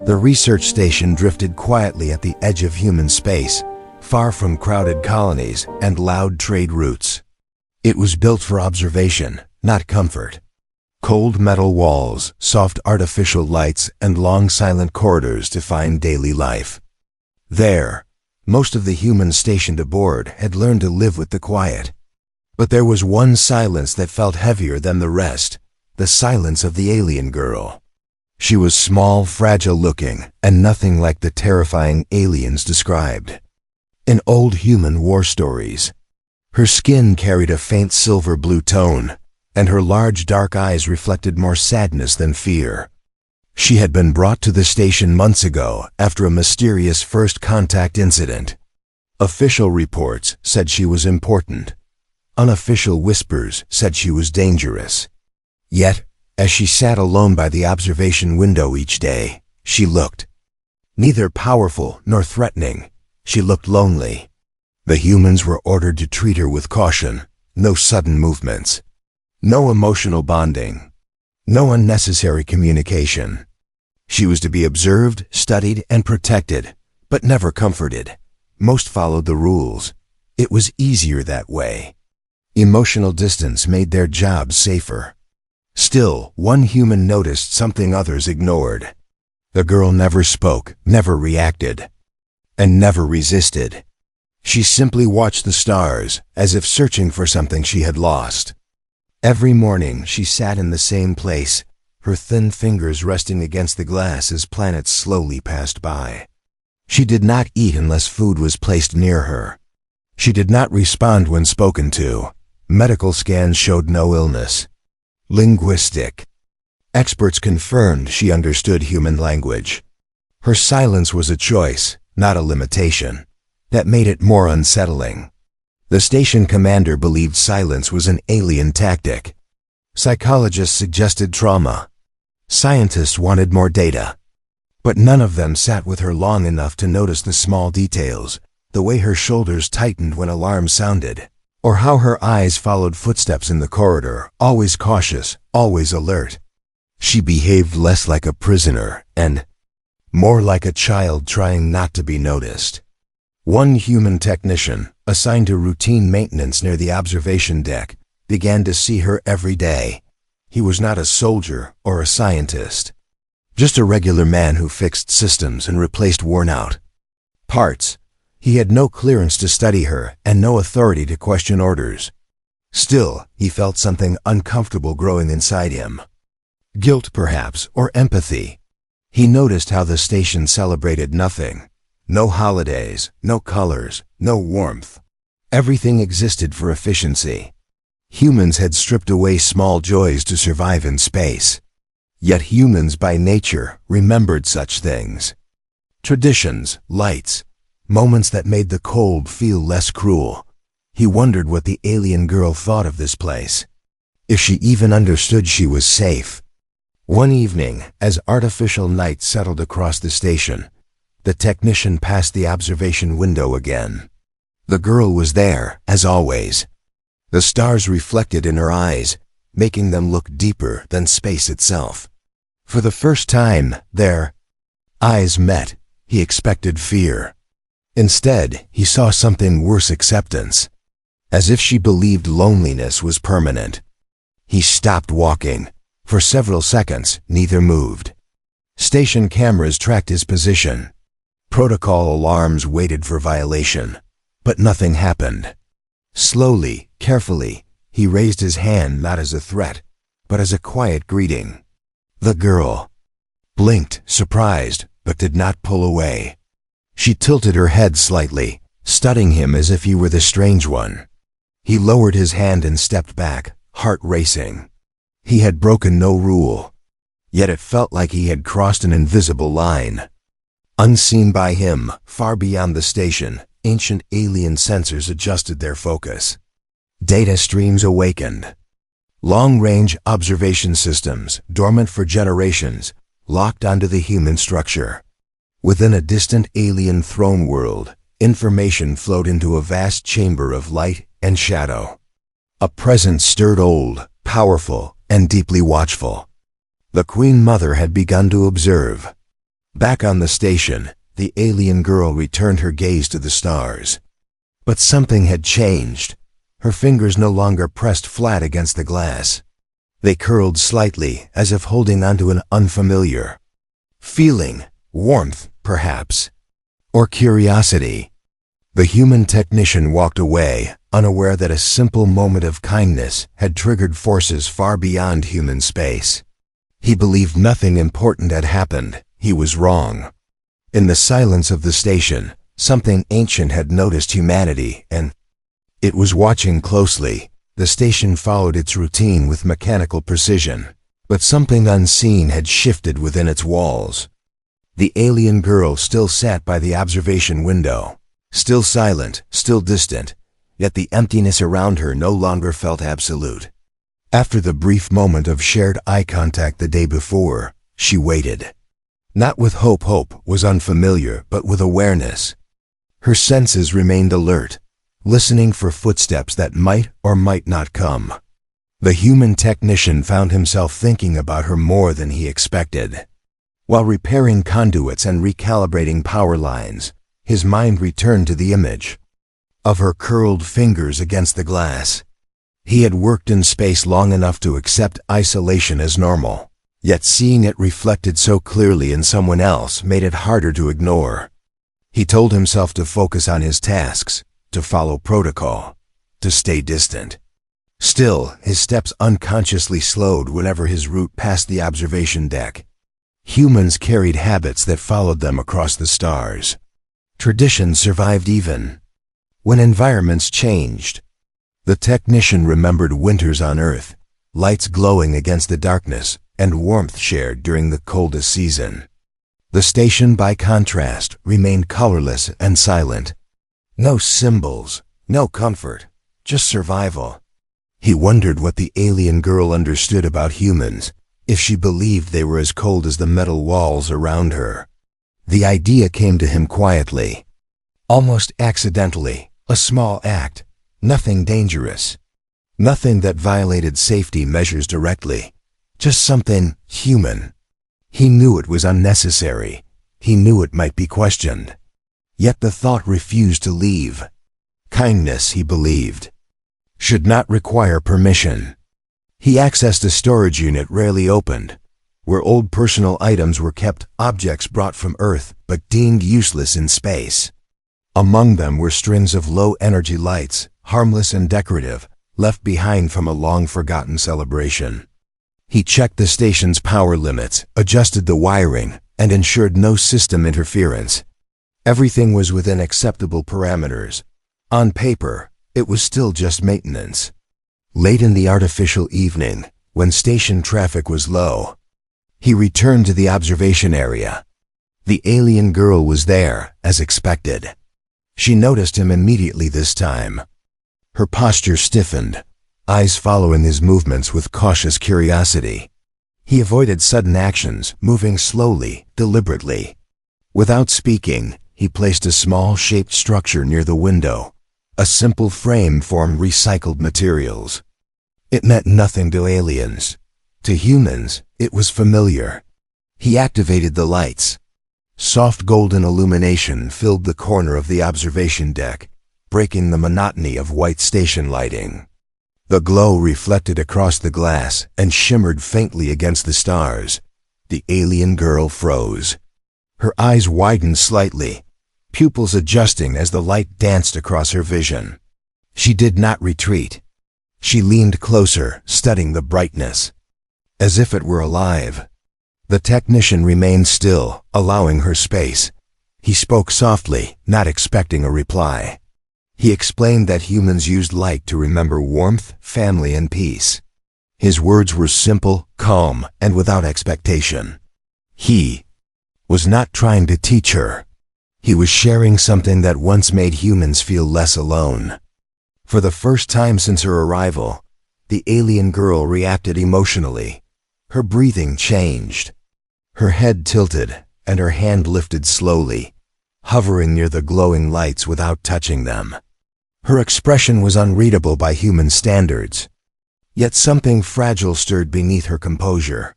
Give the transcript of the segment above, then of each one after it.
The research station drifted quietly at the edge of human space, far from crowded colonies and loud trade routes. It was built for observation, not comfort. Cold metal walls, soft artificial lights, and long silent corridors defined daily life. There, most of the humans stationed aboard had learned to live with the quiet. But there was one silence that felt heavier than the rest, the silence of the alien girl. She was small, fragile-looking, and nothing like the terrifying aliens described in old human war stories. Her skin carried a faint silver-blue tone, and her large dark eyes reflected more sadness than fear. She had been brought to the station months ago after a mysterious first contact incident. Official reports said she was important. Unofficial whispers said she was dangerous. Yet, as she sat alone by the observation window each day, she looked neither powerful nor threatening. She looked lonely. The humans were ordered to treat her with caution, no sudden movements, no emotional bonding, no unnecessary communication. She was to be observed, studied, and protected, but never comforted. Most followed the rules. It was easier that way. Emotional distance made their jobs safer. Still, one human noticed something others ignored. The girl never spoke, never reacted, and never resisted. She simply watched the stars, as if searching for something she had lost. Every morning she sat in the same place, her thin fingers resting against the glass as planets slowly passed by. She did not eat unless food was placed near her. She did not respond when spoken to. Medical scans showed no illness. Linguistic experts confirmed she understood human language. Her silence was a choice, not a limitation. That made it more unsettling. The station commander believed silence was an alien tactic. Psychologists suggested trauma. Scientists wanted more data. But none of them sat with her long enough to notice the small details, the way her shoulders tightened when alarms sounded, or how her eyes followed footsteps in the corridor, always cautious, always alert. She behaved less like a prisoner and more like a child trying not to be noticed. One human technician, assigned to routine maintenance near the observation deck, began to see her every day. He was not a soldier or a scientist, just a regular man who fixed systems and replaced worn-out parts. He had no clearance to study her and no authority to question orders. Still, he felt something uncomfortable growing inside him. Guilt, perhaps, or empathy. He noticed how the station celebrated nothing. No holidays, no colors, no warmth. Everything existed for efficiency. Humans had stripped away small joys to survive in space. Yet humans by nature remembered such things. Traditions, lights, moments that made the cold feel less cruel. He wondered what the alien girl thought of this place. If she even understood she was safe. One evening, as artificial night settled across the station, the technician passed the observation window again. The girl was there, as always. The stars reflected in her eyes, making them look deeper than space itself. For the first time, their eyes met. He expected fear. Instead, he saw something worse: acceptance. As if she believed loneliness was permanent. He stopped walking. For several seconds, neither moved. Station cameras tracked his position. Protocol alarms waited for violation. But nothing happened. Slowly, carefully, he raised his hand not as a threat, but as a quiet greeting. The girl blinked, surprised, but did not pull away. She tilted her head slightly, studying him as if he were the strange one. He lowered his hand and stepped back, heart racing. He had broken no rule, yet it felt like he had crossed an invisible line. Unseen by him, far beyond the station, ancient alien sensors adjusted their focus. Data streams awakened. Long-range observation systems, dormant for generations, locked onto the human structure. Within a distant alien throne world, information flowed into a vast chamber of light and shadow. A presence stirred old, powerful, and deeply watchful. The Queen Mother had begun to observe. Back on the station, the alien girl returned her gaze to the stars. But something had changed. Her fingers no longer pressed flat against the glass. They curled slightly, as if holding onto an unfamiliar feeling, warmth, perhaps, or curiosity. The human technician walked away, unaware that a simple moment of kindness had triggered forces far beyond human space. He believed nothing important had happened. He was wrong. In the silence of the station, something ancient had noticed humanity, and it was watching closely. The station followed its routine with mechanical precision, but something unseen had shifted within its walls. The alien girl still sat by the observation window, still silent, still distant, yet the emptiness around her no longer felt absolute. After the brief moment of shared eye contact the day before, she waited. Not with hope. Hope was unfamiliar, but with awareness. Her senses remained alert, listening for footsteps that might or might not come. The human technician found himself thinking about her more than he expected. While repairing conduits and recalibrating power lines, his mind returned to the image of her curled fingers against the glass. He had worked in space long enough to accept isolation as normal, yet seeing it reflected so clearly in someone else made it harder to ignore. He told himself to focus on his tasks, to follow protocol, to stay distant. Still, his steps unconsciously slowed whenever his route passed the observation deck. Humans carried habits that followed them across the stars. Traditions survived even when environments changed. The technician remembered winters on Earth, lights glowing against the darkness, and warmth shared during the coldest season. The station, by contrast, remained colorless and silent. No symbols, no comfort, just survival. He wondered what the alien girl understood about humans, if she believed they were as cold as the metal walls around her. The idea came to him quietly, almost accidentally, a small act, nothing dangerous, nothing that violated safety measures directly, just something human. He knew it was unnecessary. He knew it might be questioned. Yet the thought refused to leave. Kindness, he believed, should not require permission. He accessed a storage unit rarely opened, where old personal items were kept, objects brought from Earth but deemed useless in space. Among them were strings of low-energy lights, harmless and decorative, left behind from a long-forgotten celebration. He checked the station's power limits, adjusted the wiring, and ensured no system interference. Everything was within acceptable parameters. On paper, it was still just maintenance. Late in the artificial evening, when station traffic was low, he returned to the observation area. The alien girl was there, as expected. She noticed him immediately this time. Her posture stiffened, eyes following his movements with cautious curiosity. He avoided sudden actions, moving slowly, deliberately. Without speaking, he placed a small shaped structure near the window, a simple frame from recycled materials. It meant nothing to aliens. To humans, it was familiar. He activated the lights. Soft golden illumination filled the corner of the observation deck, breaking the monotony of white station lighting. The glow reflected across the glass and shimmered faintly against the stars. The alien girl froze. Her eyes widened slightly, pupils adjusting as the light danced across her vision. She did not retreat. She leaned closer, studying the brightness, as if it were alive. The technician remained still, allowing her space. He spoke softly, not expecting a reply. He explained that humans used light to remember warmth, family, and peace. His words were simple, calm, and without expectation. He was not trying to teach her. He was sharing something that once made humans feel less alone. For the first time since her arrival, the alien girl reacted emotionally. Her breathing changed. Her head tilted, and her hand lifted slowly, hovering near the glowing lights without touching them. Her expression was unreadable by human standards, yet something fragile stirred beneath her composure.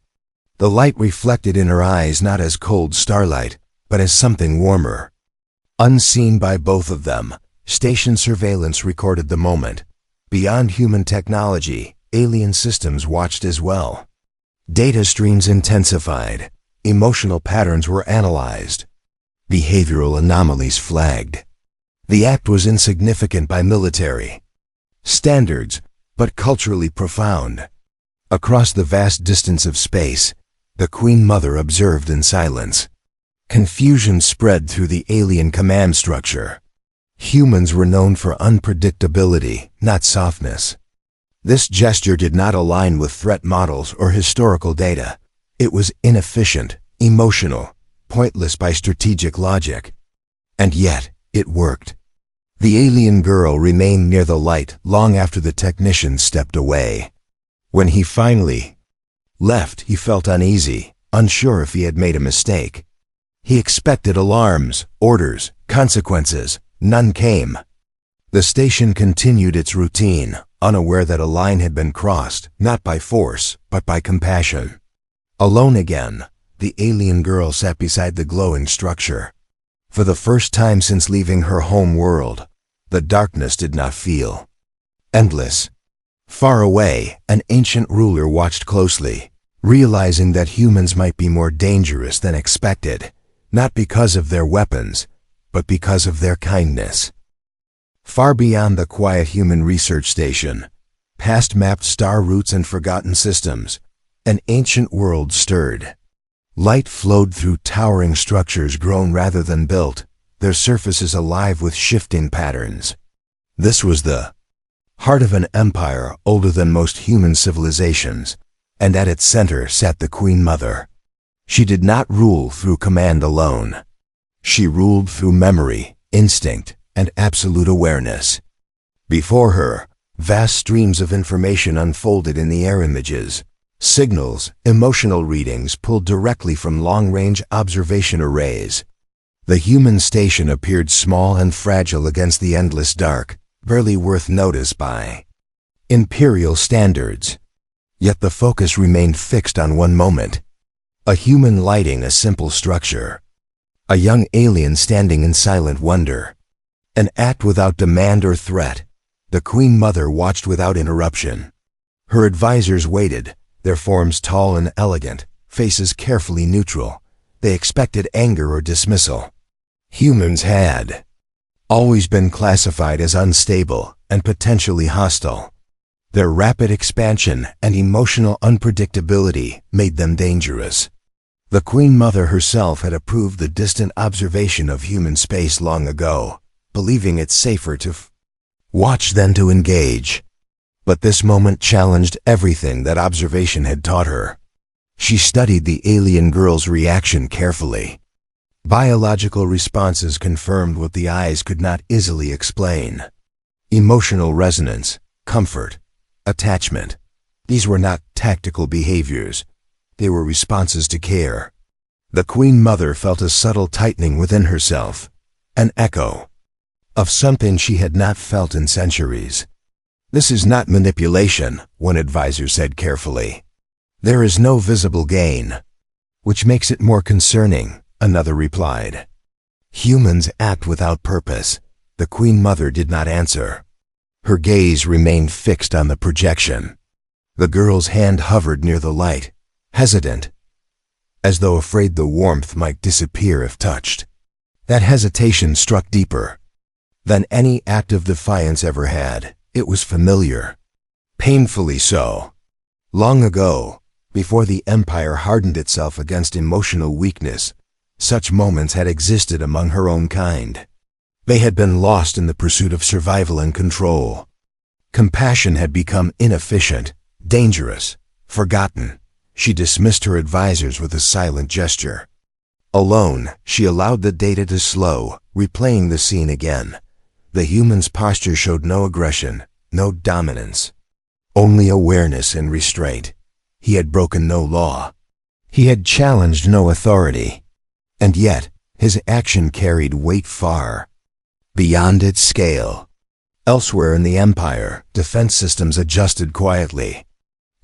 The light reflected in her eyes not as cold starlight, but as something warmer. Unseen by both of them, station surveillance recorded the moment. Beyond human technology, alien systems watched as well. Data streams intensified. Emotional patterns were analyzed. Behavioral anomalies flagged. The act was insignificant by military standards, but culturally profound. Across the vast distance of space, the Queen Mother observed in silence. Confusion spread through the alien command structure. Humans were known for unpredictability, not softness. This gesture did not align with threat models or historical data. It was inefficient, emotional, pointless by strategic logic. And yet, it worked. The alien girl remained near the light long after the technician stepped away. When he finally left, he felt uneasy, unsure if he had made a mistake. He expected alarms, orders, consequences. None came. The station continued its routine, unaware that a line had been crossed, not by force, but by compassion. Alone again, the alien girl sat beside the glowing structure. For the first time since leaving her home world, the darkness did not feel endless. Far away, an ancient ruler watched closely, realizing that humans might be more dangerous than expected, not because of their weapons, but because of their kindness. Far beyond the quiet human research station, past mapped star routes and forgotten systems, an ancient world stirred. Light flowed through towering structures grown rather than built, their surfaces alive with shifting patterns. This was the heart of an empire older than most human civilizations, and at its center sat the Queen Mother. She did not rule through command alone. She ruled through memory, instinct, and absolute awareness. Before her, vast streams of information unfolded in the air images, signals, emotional readings pulled directly from long-range observation arrays. The human station appeared small and fragile against the endless dark, barely worth notice by imperial standards. Yet the focus remained fixed on one moment. A human lighting a simple structure. A young alien standing in silent wonder. An act without demand or threat. The Queen Mother watched without interruption. Her advisors waited, their forms tall and elegant, faces carefully neutral. They expected anger or dismissal. Humans had always been classified as unstable and potentially hostile. Their rapid expansion and emotional unpredictability made them dangerous. The Queen Mother herself had approved the distant observation of human space long ago, believing it safer to watch than to engage. But this moment challenged everything that observation had taught her. She studied the alien girl's reaction carefully. Biological responses confirmed what the eyes could not easily explain. Emotional resonance, comfort, attachment. These were not tactical behaviors. They were responses to care. The Queen Mother felt a subtle tightening within herself, an echo of something she had not felt in centuries. This is not manipulation, one advisor said carefully. There is no visible gain, which makes it more concerning, another replied. Humans act without purpose. The Queen Mother did not answer. Her gaze remained fixed on the projection. The girl's hand hovered near the light, hesitant, as though afraid the warmth might disappear if touched. That hesitation struck deeper than any act of defiance ever had. It was familiar. Painfully so. Long ago, before the Empire hardened itself against emotional weakness, such moments had existed among her own kind. They had been lost in the pursuit of survival and control. Compassion had become inefficient, dangerous, forgotten. She dismissed her advisors with a silent gesture. Alone, she allowed the data to slow, replaying the scene again. The human's posture showed no aggression, no dominance. Only awareness and restraint. He had broken no law. He had challenged no authority. And yet, his action carried weight far beyond its scale. Elsewhere in the Empire, defense systems adjusted quietly.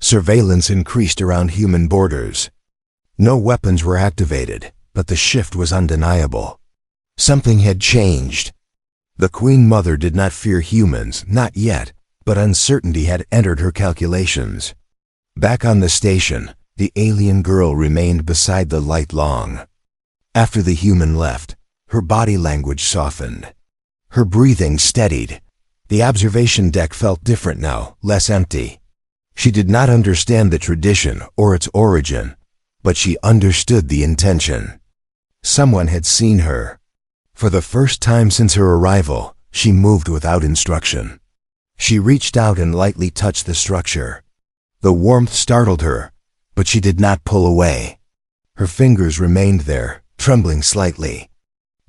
Surveillance increased around human borders. No weapons were activated, but the shift was undeniable. Something had changed. The Queen Mother did not fear humans, not yet, but uncertainty had entered her calculations. Back on the station, the alien girl remained beside the light long. After the human left, her body language softened. Her breathing steadied. The observation deck felt different now, less empty. She did not understand the tradition or its origin, but she understood the intention. Someone had seen her. For the first time since her arrival, she moved without instruction. She reached out and lightly touched the structure. The warmth startled her, but she did not pull away. Her fingers remained there, trembling slightly.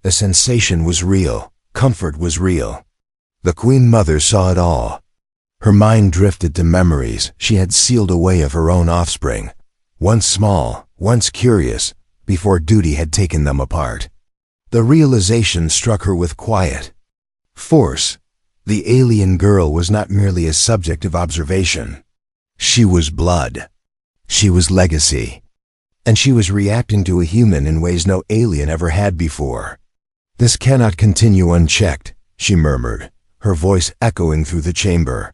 The sensation was real. Comfort was real. The Queen Mother saw it all. Her mind drifted to memories she had sealed away of her own offspring, once small, once curious, before duty had taken them apart. The realization struck her with quiet force. The alien girl was not merely a subject of observation. She was blood. She was legacy. And she was reacting to a human in ways no alien ever had before. "This cannot continue unchecked," she murmured, her voice echoing through the chamber.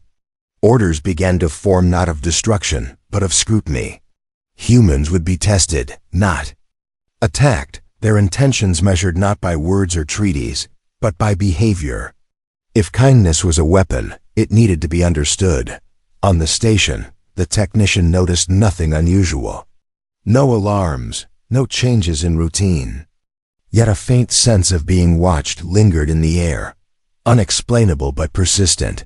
Orders began to form not of destruction, but of scrutiny. Humans would be tested, not attacked, their intentions measured not by words or treaties, but by behavior. If kindness was a weapon, it needed to be understood. On the station, the technician noticed nothing unusual. No alarms, no changes in routine. Yet a faint sense of being watched lingered in the air, unexplainable but persistent.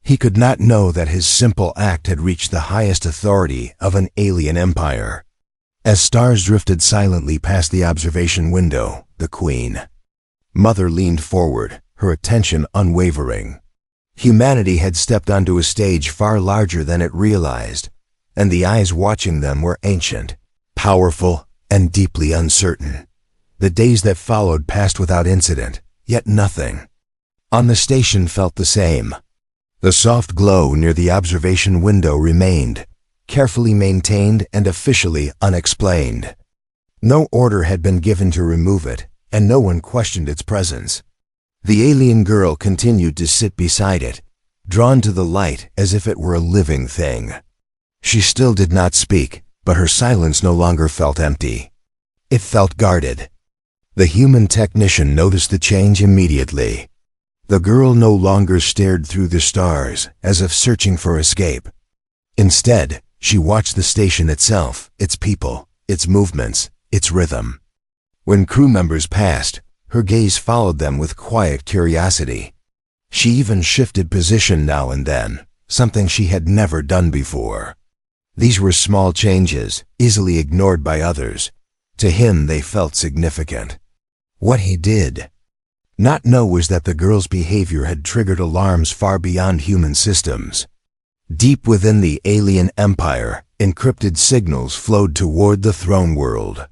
He could not know that his simple act had reached the highest authority of an alien empire. As stars drifted silently past the observation window, the Queen Mother leaned forward, her attention unwavering. Humanity had stepped onto a stage far larger than it realized, and the eyes watching them were ancient, powerful, and deeply uncertain. The days that followed passed without incident, yet nothing on the station felt the same. The soft glow near the observation window remained, carefully maintained and officially unexplained. No order had been given to remove it, and no one questioned its presence. The alien girl continued to sit beside it, drawn to the light as if it were a living thing. She still did not speak, but her silence no longer felt empty. It felt guarded. The human technician noticed the change immediately. The girl no longer stared through the stars, as if searching for escape. Instead, she watched the station itself, its people, its movements, its rhythm. When crew members passed, her gaze followed them with quiet curiosity. She even shifted position now and then, something she had never done before. These were small changes, easily ignored by others. To him they felt significant. What he did not know was that the girl's behavior had triggered alarms far beyond human systems. Deep within the alien empire, encrypted signals flowed toward the throne world.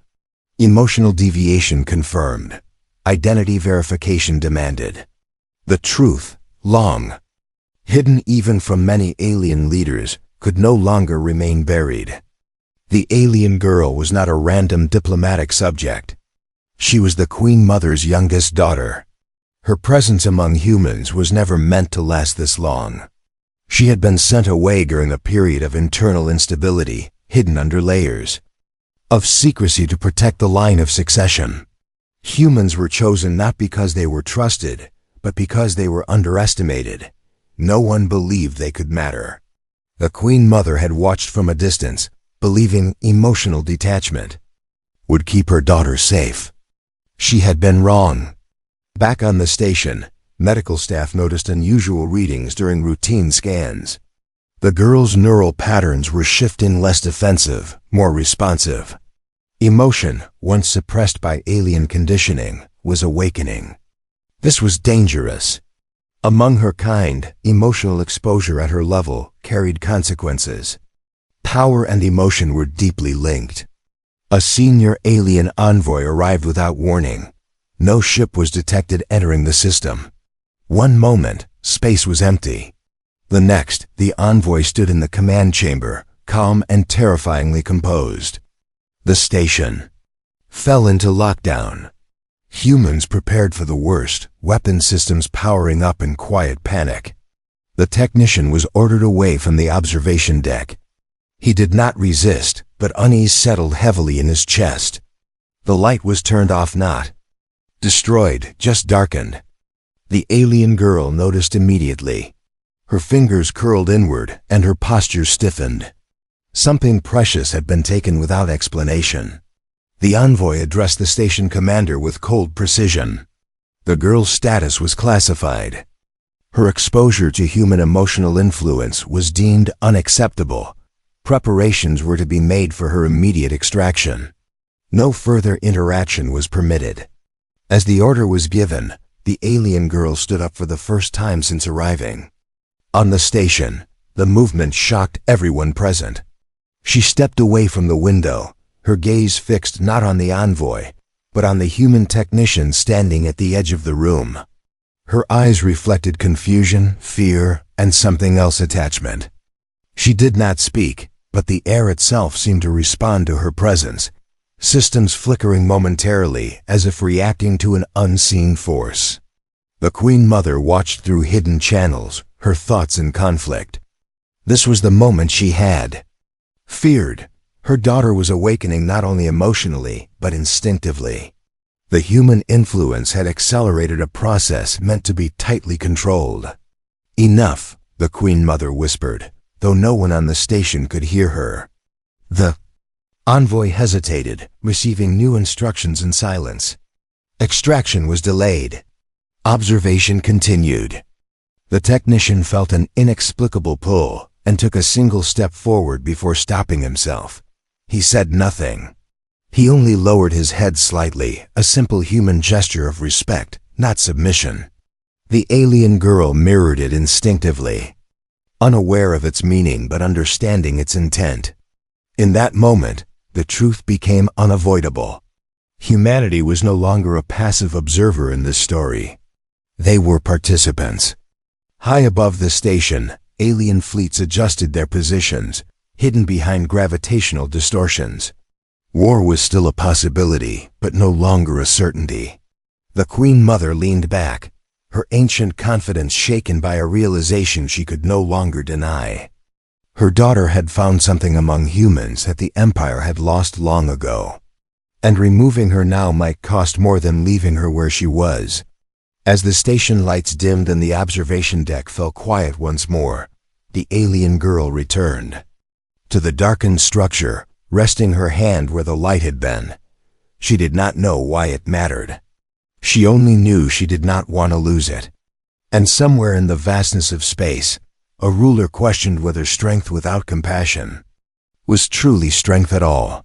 Emotional deviation confirmed. Identity verification demanded. The truth, long hidden even from many alien leaders, could no longer remain buried. The alien girl was not a random diplomatic subject. She was the Queen Mother's youngest daughter. Her presence among humans was never meant to last this long. She had been sent away during a period of internal instability, hidden under layers of secrecy to protect the line of succession. Humans were chosen not because they were trusted, but because they were underestimated. No one believed they could matter. The Queen Mother had watched from a distance, believing emotional detachment would keep her daughter safe. She had been wrong. Back on the station, medical staff noticed unusual readings during routine scans. The girl's neural patterns were shifting, less defensive, more responsive. Emotion, once suppressed by alien conditioning, was awakening. This was dangerous. Among her kind, emotional exposure at her level carried consequences. Power and emotion were deeply linked. A senior alien envoy arrived without warning. No ship was detected entering the system. One moment, space was empty. The next, the envoy stood in the command chamber, calm and terrifyingly composed. The station fell into lockdown. Humans prepared for the worst, weapon systems powering up in quiet panic. The technician was ordered away from the observation deck. He did not resist, but unease settled heavily in his chest. The light was turned off, not destroyed, just darkened. The alien girl noticed immediately. Her fingers curled inward and her posture stiffened. Something precious had been taken without explanation. The envoy addressed the station commander with cold precision. The girl's status was classified. Her exposure to human emotional influence was deemed unacceptable. Preparations were to be made for her immediate extraction. No further interaction was permitted. As the order was given, the alien girl stood up for the first time since arriving. On the station, the movement shocked everyone present. She stepped away from the window, her gaze fixed not on the envoy, but on the human technician standing at the edge of the room. Her eyes reflected confusion, fear, and something else, attachment. She did not speak, but the air itself seemed to respond to her presence, systems flickering momentarily as if reacting to an unseen force. The Queen Mother watched through hidden channels, her thoughts in conflict. This was the moment she had feared. Her daughter was awakening not only emotionally, but instinctively. The human influence had accelerated a process meant to be tightly controlled. Enough, the Queen Mother whispered, though no one on the station could hear her. The envoy hesitated, receiving new instructions in silence. Extraction was delayed. Observation continued. The technician felt an inexplicable pull and took a single step forward before stopping himself. He said nothing. He only lowered his head slightly, a simple human gesture of respect, not submission. The alien girl mirrored it instinctively, unaware of its meaning but understanding its intent. In that moment, the truth became unavoidable. Humanity was no longer a passive observer in this story. They were participants. High above the station, alien fleets adjusted their positions, hidden behind gravitational distortions. War was still a possibility, but no longer a certainty. The Queen Mother leaned back, her ancient confidence shaken by a realization she could no longer deny. Her daughter had found something among humans that the Empire had lost long ago, and removing her now might cost more than leaving her where she was. As the station lights dimmed and the observation deck fell quiet once more, the alien girl returned to the darkened structure, resting her hand where the light had been. She did not know why it mattered. She only knew she did not want to lose it. And somewhere in the vastness of space, a ruler questioned whether strength without compassion was truly strength at all.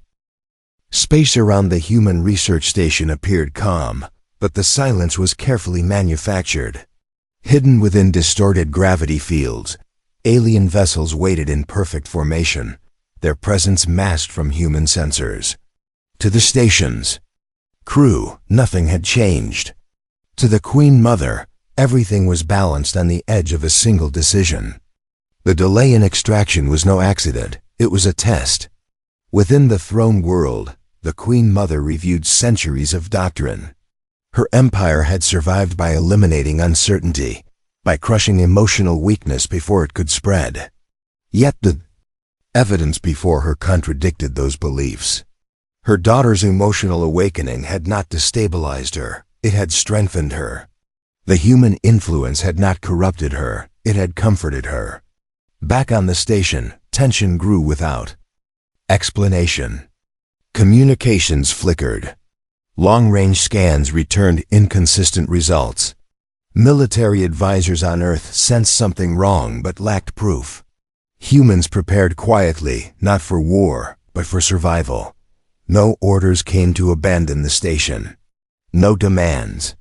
Space around the human research station appeared calm, but the silence was carefully manufactured. Hidden within distorted gravity fields, alien vessels waited in perfect formation, their presence masked from human sensors. To the station's crew, nothing had changed. To the Queen Mother, everything was balanced on the edge of a single decision. The delay in extraction was no accident, it was a test. Within the throne world, the Queen Mother reviewed centuries of doctrine. Her empire had survived by eliminating uncertainty, by crushing emotional weakness before it could spread. Yet the evidence before her contradicted those beliefs. Her daughter's emotional awakening had not destabilized her, it had strengthened her. The human influence had not corrupted her, it had comforted her. Back on the station, tension grew without explanation. Communications flickered. Long-range scans returned inconsistent results. Military advisors on Earth sensed something wrong but lacked proof. Humans prepared quietly, not for war, but for survival. No orders came to abandon the station. No demands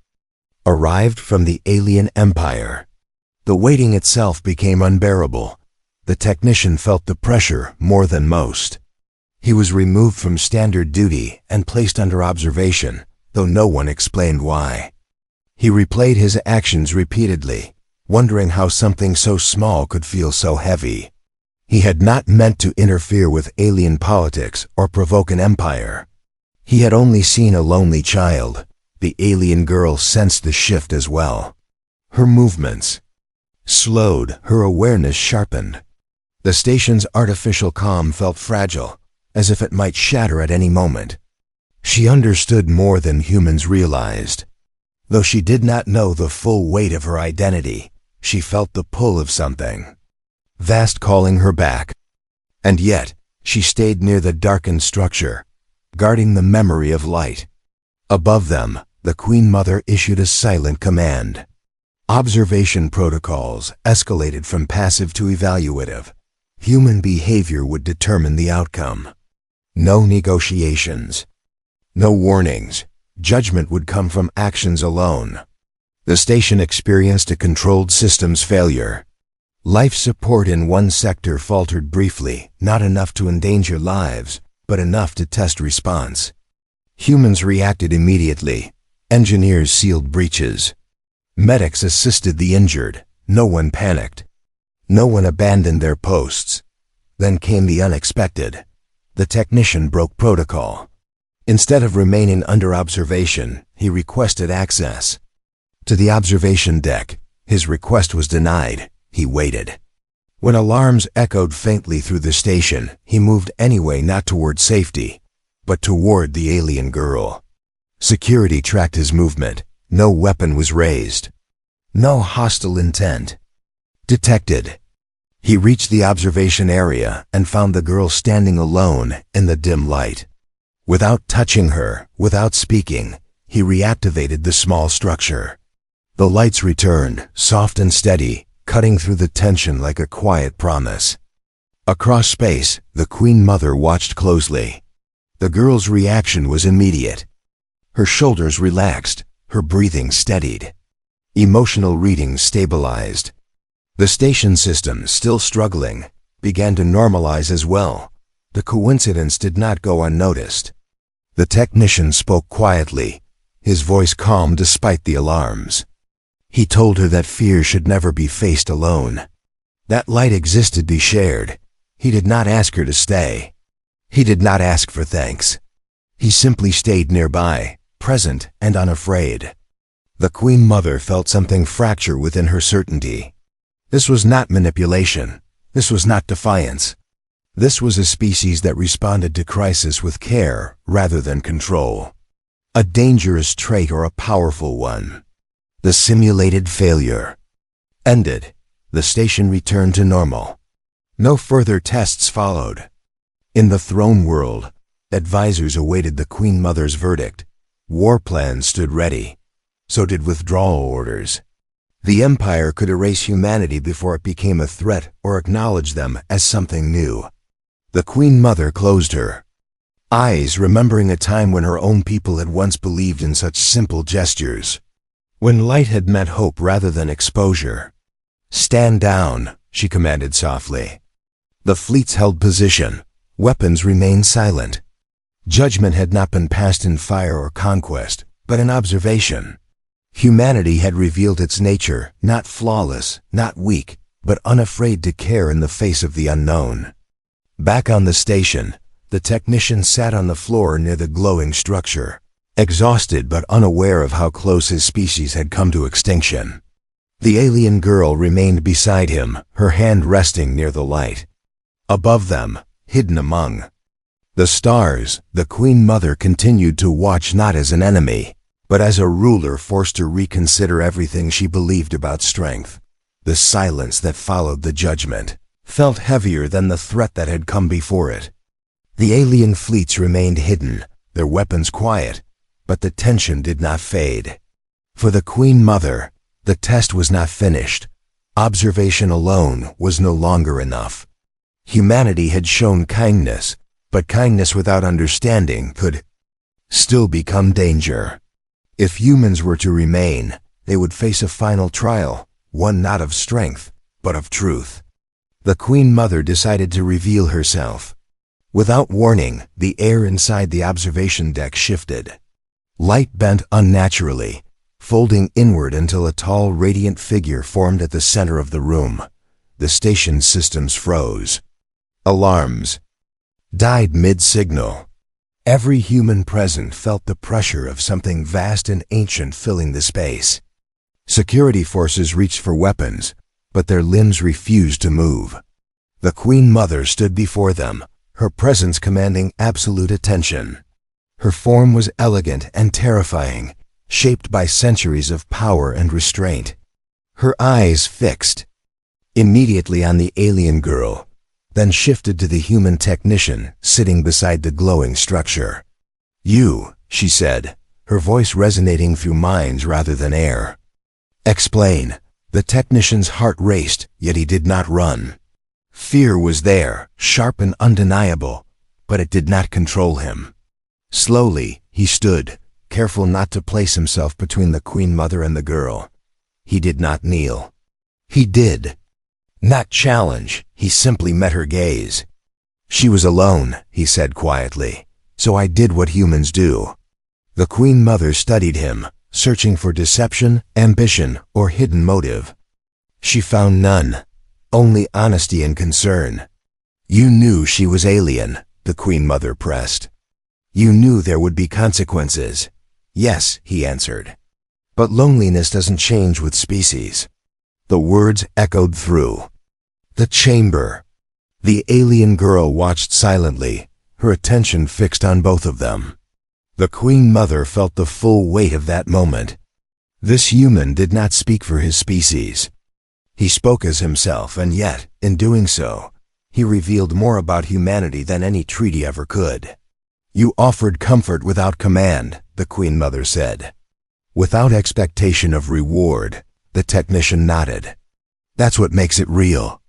arrived from the alien empire. The waiting itself became unbearable. The technician felt the pressure more than most. He was removed from standard duty and placed under observation, though no one explained why. He replayed his actions repeatedly, wondering how something so small could feel so heavy. He had not meant to interfere with alien politics or provoke an empire. He had only seen a lonely child. The alien girl sensed the shift as well. Her movements slowed, her awareness sharpened. The station's artificial calm felt fragile, as if it might shatter at any moment. She understood more than humans realized. Though she did not know the full weight of her identity, she felt the pull of something vast calling her back. And yet, she stayed near the darkened structure, guarding the memory of light. Above them, the Queen Mother issued a silent command. Observation protocols escalated from passive to evaluative. Human behavior would determine the outcome. No negotiations. No warnings. Judgment would come from actions alone. The station experienced a controlled systems failure. Life support in one sector faltered briefly, not enough to endanger lives, but enough to test response. Humans reacted immediately. Engineers sealed breaches. Medics assisted the injured. No one panicked. No one abandoned their posts. Then came the unexpected. The technician broke protocol. Instead of remaining under observation, he requested access to the observation deck. His request was denied. He waited. When alarms echoed faintly through the station, he moved anyway, not toward safety, but toward the alien girl. Security tracked his movement. No weapon was raised. No hostile intent detected. He reached the observation area and found the girl standing alone in the dim light. Without touching her, without speaking, he reactivated the small structure. The lights returned, soft and steady, cutting through the tension like a quiet promise. Across space, the Queen Mother watched closely. The girl's reaction was immediate. Her shoulders relaxed, her breathing steadied. Emotional readings stabilized. The station system, still struggling, began to normalize as well. The coincidence did not go unnoticed. The technician spoke quietly, his voice calm despite the alarms. He told her that fear should never be faced alone. That light existed to be shared. He did not ask her to stay. He did not ask for thanks. He simply stayed nearby, present and unafraid. The Queen Mother felt something fracture within her certainty. This was not manipulation. This was not defiance. This was a species that responded to crisis with care rather than control. A dangerous trait or a powerful one. The simulated failure ended. The station returned to normal. No further tests followed. In the throne world, advisors awaited the Queen Mother's verdict. War plans stood ready. So did withdrawal orders. The Empire could erase humanity before it became a threat or acknowledge them as something new. The Queen Mother closed her eyes, remembering a time when her own people had once believed in such simple gestures. When light had meant hope rather than exposure. "Stand down," she commanded softly. The fleets held position. Weapons remained silent. Judgment had not been passed in fire or conquest, but in observation. Humanity had revealed its nature, not flawless, not weak, but unafraid to care in the face of the unknown. Back on the station, the technician sat on the floor near the glowing structure, exhausted but unaware of how close his species had come to extinction. The alien girl remained beside him, her hand resting near the light. Above them, hidden among the stars, the Queen Mother continued to watch not as an enemy, but as a ruler forced to reconsider everything she believed about strength. The silence that followed the judgment felt heavier than the threat that had come before it. The alien fleets remained hidden, their weapons quiet, but the tension did not fade. For the Queen Mother, the test was not finished. Observation alone was no longer enough. Humanity had shown kindness, but kindness without understanding could still become danger. If humans were to remain, they would face a final trial, one not of strength, but of truth. The Queen Mother decided to reveal herself. Without warning, the air inside the observation deck shifted. Light bent unnaturally, folding inward until a tall, radiant figure formed at the center of the room. The station systems froze. Alarms. Died mid-signal. Every human present felt the pressure of something vast and ancient filling the space. Security forces reached for weapons, but their limbs refused to move. The Queen Mother stood before them, her presence commanding absolute attention. Her form was elegant and terrifying, shaped by centuries of power and restraint. Her eyes fixed immediately on the alien girl, then shifted to the human technician sitting beside the glowing structure. "You," she said, her voice resonating through minds rather than air. "Explain." The technician's heart raced, yet he did not run. Fear was there, sharp and undeniable, but it did not control him. Slowly, he stood, careful not to place himself between the Queen Mother and the girl. He did not kneel. He did not challenge, he simply met her gaze. "She was alone," he said quietly, "so I did what humans do." The Queen Mother studied him, searching for deception, ambition, or hidden motive. She found none, only honesty and concern. "You knew she was alien," the Queen Mother pressed. "You knew there would be consequences." "Yes," he answered. "But loneliness doesn't change with species." The words echoed through the chamber. The alien girl watched silently, her attention fixed on both of them. The Queen Mother felt the full weight of that moment. This human did not speak for his species. He spoke as himself, and yet, in doing so, he revealed more about humanity than any treaty ever could. "You offered comfort without command," the Queen Mother said. Without expectation of reward, the technician nodded. "That's what makes it real."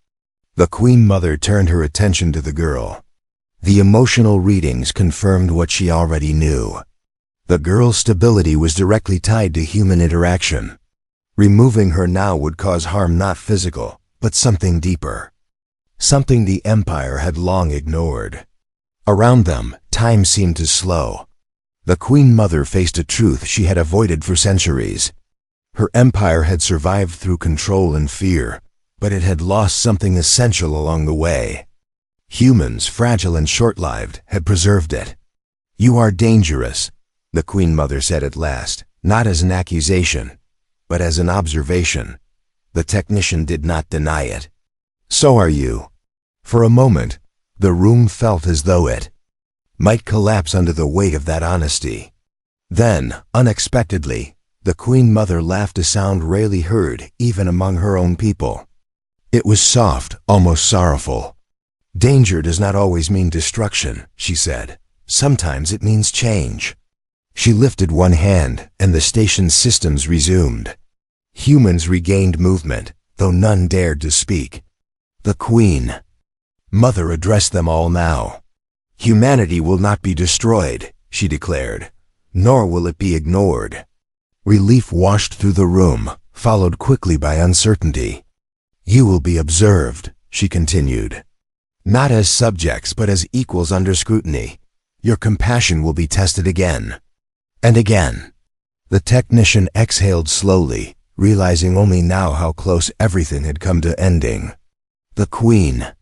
The Queen Mother turned her attention to the girl. The emotional readings confirmed what she already knew. The girl's stability was directly tied to human interaction. Removing her now would cause harm not physical, but something deeper. Something the Empire had long ignored. Around them, time seemed to slow. The Queen Mother faced a truth she had avoided for centuries. Her empire had survived through control and fear, but it had lost something essential along the way. Humans, fragile and short-lived, had preserved it. "You are dangerous," the Queen Mother said at last, not as an accusation, but as an observation. The technician did not deny it. "So are you." For a moment, the room felt as though it might collapse under the weight of that honesty. Then, unexpectedly, the Queen Mother laughed a sound rarely heard even among her own people. It was soft, almost sorrowful. "Danger does not always mean destruction," she said. "Sometimes it means change." She lifted one hand, and the station's systems resumed. Humans regained movement, though none dared to speak. The Queen Mother addressed them all now. "Humanity will not be destroyed," she declared, "nor will it be ignored." Relief washed through the room, followed quickly by uncertainty. "You will be observed," she continued. "Not as subjects, but as equals under scrutiny. Your compassion will be tested again. And again." The technician exhaled slowly, realizing only now how close everything had come to ending. The Queen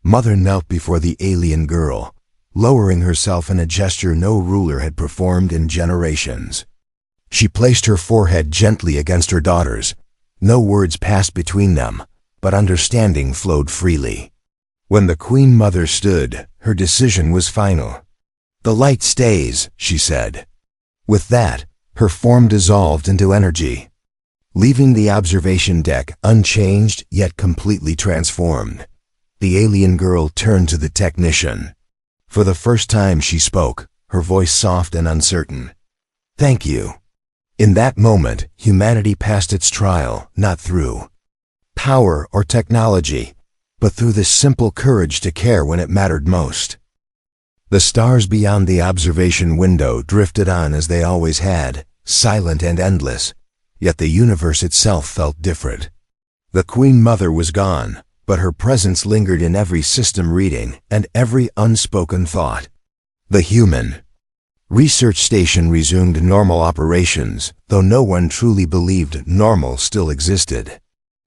Mother knelt before the alien girl, lowering herself in a gesture no ruler had performed in generations. She placed her forehead gently against her daughter's. No words passed between them, but understanding flowed freely. When the Queen Mother stood, her decision was final. "The light stays," she said. With that, her form dissolved into energy, leaving the observation deck unchanged yet completely transformed. The alien girl turned to the technician. For the first time she spoke, her voice soft and uncertain. "Thank you." In that moment, humanity passed its trial, not through power or technology, but through the simple courage to care when it mattered most. The stars beyond the observation window drifted on as they always had, silent and endless, yet the universe itself felt different. The Queen Mother was gone, but her presence lingered in every system reading and every unspoken thought. The human research station resumed normal operations, though no one truly believed normal still existed.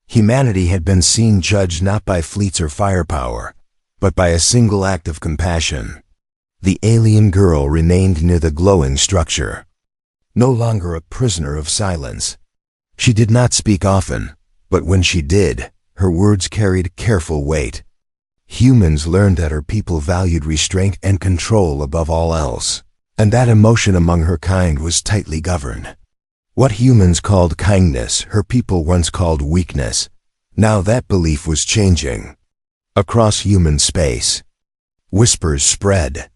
Humanity had been seen judged not by fleets or firepower, but by a single act of compassion. The alien girl remained near the glowing structure, no longer a prisoner of silence. She did not speak often, but when she did, her words carried careful weight. Humans learned that her people valued restraint and control above all else, and that emotion among her kind was tightly governed. What humans called kindness, her people once called weakness. Now that belief was changing. Across human space, whispers spread.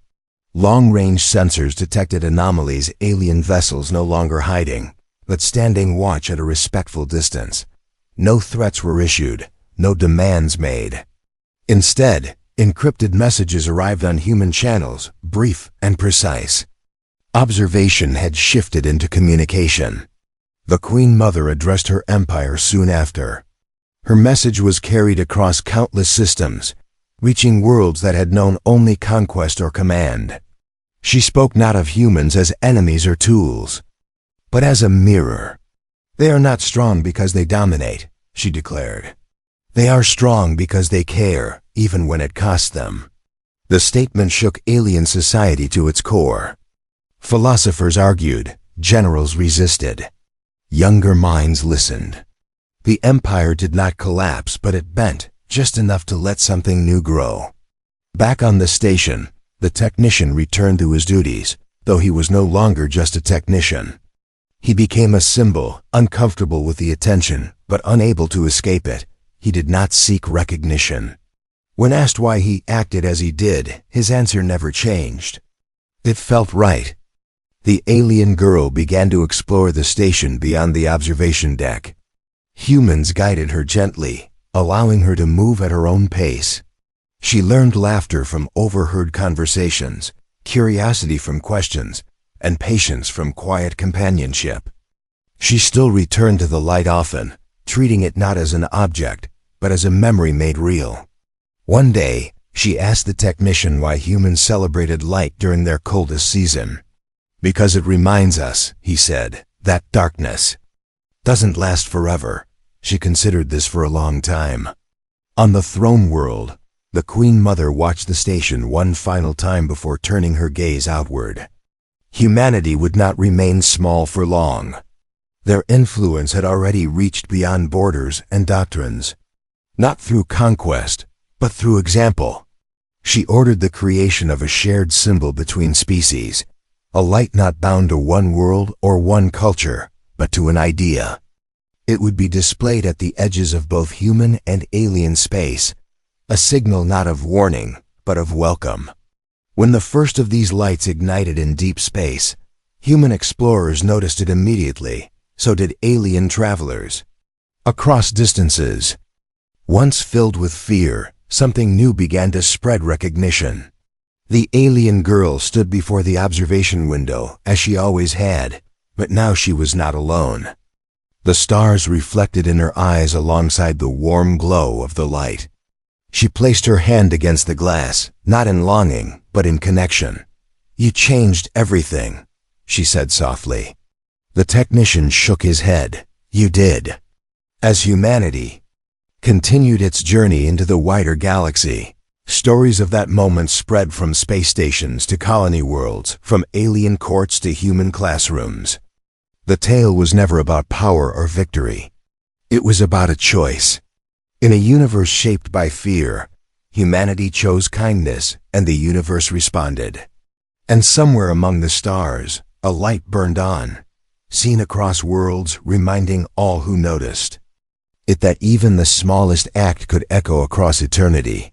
Long-range sensors detected anomalies, alien vessels no longer hiding, but standing watch at a respectful distance. No threats were issued, no demands made. Instead, encrypted messages arrived on human channels, brief and precise. Observation had shifted into communication. The Queen Mother addressed her empire soon after. Her message was carried across countless systems, reaching worlds that had known only conquest or command. She spoke not of humans as enemies or tools, but as a mirror. They are not strong because they dominate, she declared. They are strong because they care, even when it costs them. The statement shook alien society to its core. Philosophers argued, generals resisted. Younger minds listened. The empire did not collapse, but it bent, just enough to let something new grow. Back on the station, the technician returned to his duties, though he was no longer just a technician. He became a symbol, uncomfortable with the attention, but unable to escape it. He did not seek recognition. When asked why he acted as he did, his answer never changed. It felt right. The alien girl began to explore the station beyond the observation deck. Humans guided her gently, allowing her to move at her own pace. She learned laughter from overheard conversations, curiosity from questions, and patience from quiet companionship. She still returned to the light often, treating it not as an object, but as a memory made real. One day, she asked the technician why humans celebrated light during their coldest season. Because it reminds us, he said, that darkness doesn't last forever. She considered this for a long time. On the throne world, the Queen Mother watched the station one final time before turning her gaze outward. Humanity would not remain small for long. Their influence had already reached beyond borders and doctrines. Not through conquest, but through example. She ordered the creation of a shared symbol between species, a light not bound to one world or one culture, but to an idea. It would be displayed at the edges of both human and alien space, a signal not of warning, but of welcome. When the first of these lights ignited in deep space, human explorers noticed it immediately, so did alien travelers. Across distances, once filled with fear, something new began to spread recognition. The alien girl stood before the observation window, as she always had, but now she was not alone. The stars reflected in her eyes alongside the warm glow of the light. She placed her hand against the glass, not in longing, but in connection. "You changed everything," she said softly. The technician shook his head. "You did." As humanity continued its journey into the wider galaxy, stories of that moment spread from space stations to colony worlds, from alien courts to human classrooms. The tale was never about power or victory. It was about a choice. In a universe shaped by fear, humanity chose kindness, and the universe responded. And somewhere among the stars, a light burned on, seen across worlds, reminding all who noticed it that even the smallest act could echo across eternity.